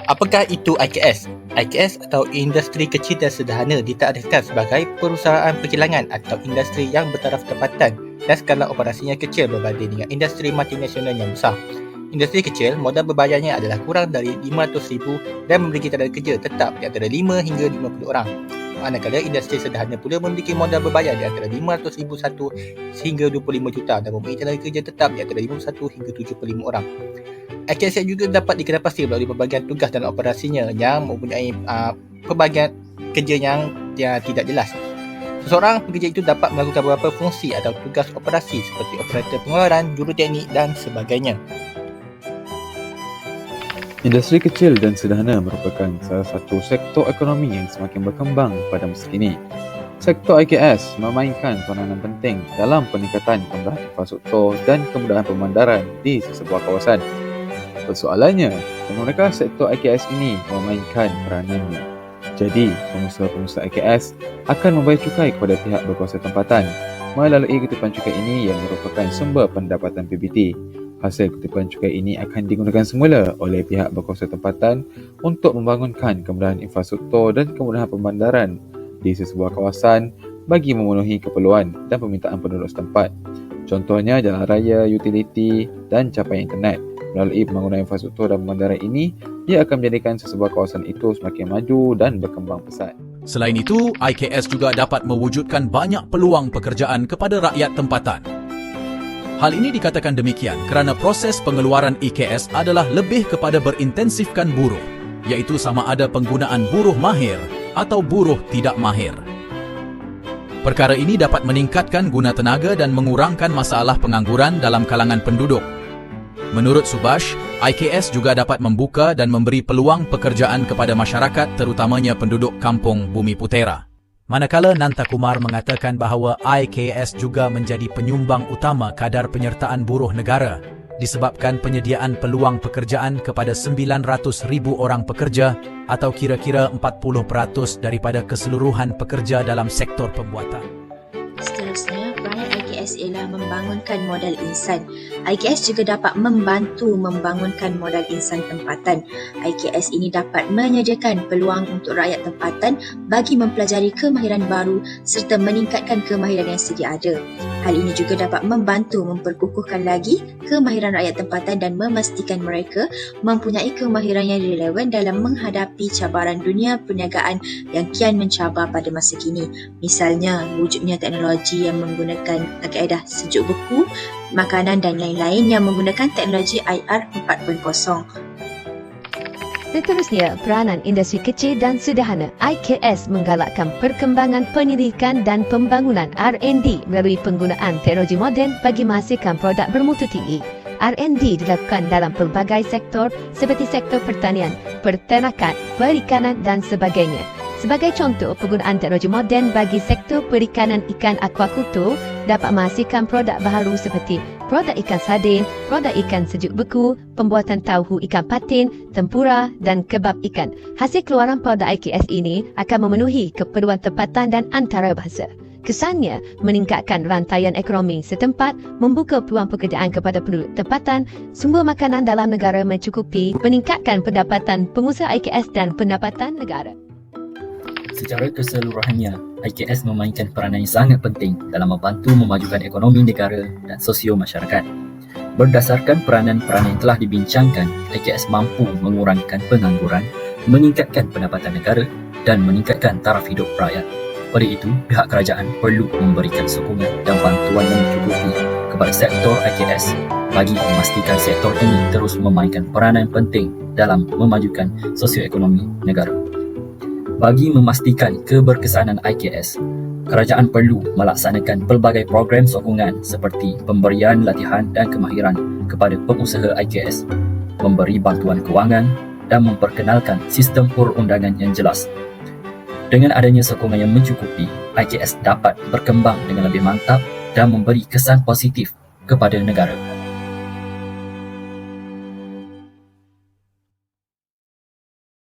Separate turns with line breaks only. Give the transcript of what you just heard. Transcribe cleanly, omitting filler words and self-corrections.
Apakah itu IKS? IKS atau Industri Kecil dan Sederhana ditakdirkan sebagai perusahaan perkilangan atau industri yang bertaraf tempatan dan skala operasinya kecil berbanding dengan industri multinasional yang besar. Industri kecil, modal berbayarnya adalah kurang dari 500,000 dan memiliki tenaga kerja tetap di antara 5 hingga 50 orang. Manakala industri sederhana pula memiliki modal berbayar di antara 500,000 sehingga 25 juta dan memiliki tenaga kerja tetap di antara 51 hingga 75 orang. IKS juga dapat dikenalpasti melalui pembagian tugas dan operasinya yang mempunyai pembagian kerja yang tidak jelas. Seseorang pekerja itu dapat melakukan beberapa fungsi atau tugas operasi seperti operator pengeluaran, juruteknik dan sebagainya.
Industri kecil dan sederhana merupakan salah satu sektor ekonomi yang semakin berkembang pada masa kini. Sektor IKS memainkan peranan penting dalam peningkatan kemudahan infrastruktur dan kemudahan pemandaran di sesebuah kawasan. Persoalannya, manakah sektor IKS ini memainkan peranannya? Jadi, pengusaha-pengusaha IKS akan membayar cukai kepada pihak berkuasa tempatan melalui kutipan cukai ini yang merupakan sumber pendapatan PBT. Hasil kutipan cukai ini akan digunakan semula oleh pihak berkuasa tempatan untuk membangunkan kemudahan infrastruktur dan kemudahan pemandaran di sesebuah kawasan bagi memenuhi keperluan dan permintaan penduduk setempat. Contohnya jalan raya, utiliti dan capaian internet. Melalui pembangunan infrastruktur dan pemandaran ini, ia akan menjadikan sesebuah kawasan itu semakin maju dan berkembang pesat.
Selain itu, IKS juga dapat mewujudkan banyak peluang pekerjaan kepada rakyat tempatan. Hal ini dikatakan demikian kerana proses pengeluaran IKS adalah lebih kepada berintensifkan buruh, iaitu sama ada penggunaan buruh mahir atau buruh tidak mahir. Perkara ini dapat meningkatkan guna tenaga dan mengurangkan masalah pengangguran dalam kalangan penduduk. Menurut Subhash, IKS juga dapat membuka dan memberi peluang pekerjaan kepada masyarakat terutamanya penduduk kampung Bumi Putera. Manakala Nantakumar mengatakan bahawa IKS juga menjadi penyumbang utama kadar penyertaan buruh negara disebabkan penyediaan peluang pekerjaan kepada 900,000 orang pekerja atau kira-kira 40% daripada keseluruhan pekerja dalam sektor pembuatan.
Seterusnya, peranan IKS ialah membangunkan modal insan. IKS juga dapat membantu membangunkan modal insan tempatan. IKS ini dapat menyediakan peluang untuk rakyat tempatan bagi mempelajari kemahiran baru serta meningkatkan kemahiran yang sedia ada. Hal ini juga dapat membantu memperkukuhkan lagi kemahiran rakyat tempatan dan memastikan mereka mempunyai kemahiran yang relevan dalam menghadapi cabaran dunia perniagaan yang kian mencabar pada masa kini. Misalnya, wujudnya teknologi yang menggunakan kaedah sejuk beku, makanan dan lain-lain yang menggunakan teknologi IR 4.0.
Seterusnya, peranan industri kecil dan sederhana IKS menggalakkan perkembangan pendidikan dan pembangunan R&D melalui penggunaan teknologi moden bagi menghasilkan produk bermutu tinggi. R&D dilakukan dalam pelbagai sektor seperti sektor pertanian, peternakan, perikanan dan sebagainya. Sebagai contoh, penggunaan teknologi moden bagi sektor perikanan ikan aquaculture dapat menghasilkan produk baharu seperti produk ikan sardin, produk ikan sejuk beku, pembuatan tauhu ikan patin, tempura dan kebab ikan. Hasil keluaran produk IKS ini akan memenuhi keperluan tempatan dan antarabangsa. Kesannya, meningkatkan rantaian ekonomi setempat, membuka peluang pekerjaan kepada penduduk tempatan, sumber makanan dalam negara mencukupi, meningkatkan pendapatan pengusaha IKS dan pendapatan negara.
Secara keseluruhannya, IKS memainkan peranan yang sangat penting dalam membantu memajukan ekonomi negara dan sosio masyarakat. Berdasarkan peranan-peranan yang telah dibincangkan, IKS mampu mengurangkan pengangguran, meningkatkan pendapatan negara dan meningkatkan taraf hidup rakyat. Oleh itu, pihak kerajaan perlu memberikan sokongan dan bantuan yang mencukupi kepada sektor IKS bagi memastikan sektor ini terus memainkan peranan penting dalam memajukan sosioekonomi negara. Bagi memastikan keberkesanan IKS, kerajaan perlu melaksanakan pelbagai program sokongan seperti pemberian latihan dan kemahiran kepada pengusaha IKS, memberi bantuan kewangan dan memperkenalkan sistem perundangan yang jelas. Dengan adanya sokongan yang mencukupi, IKS dapat berkembang dengan lebih mantap dan memberi kesan positif kepada negara.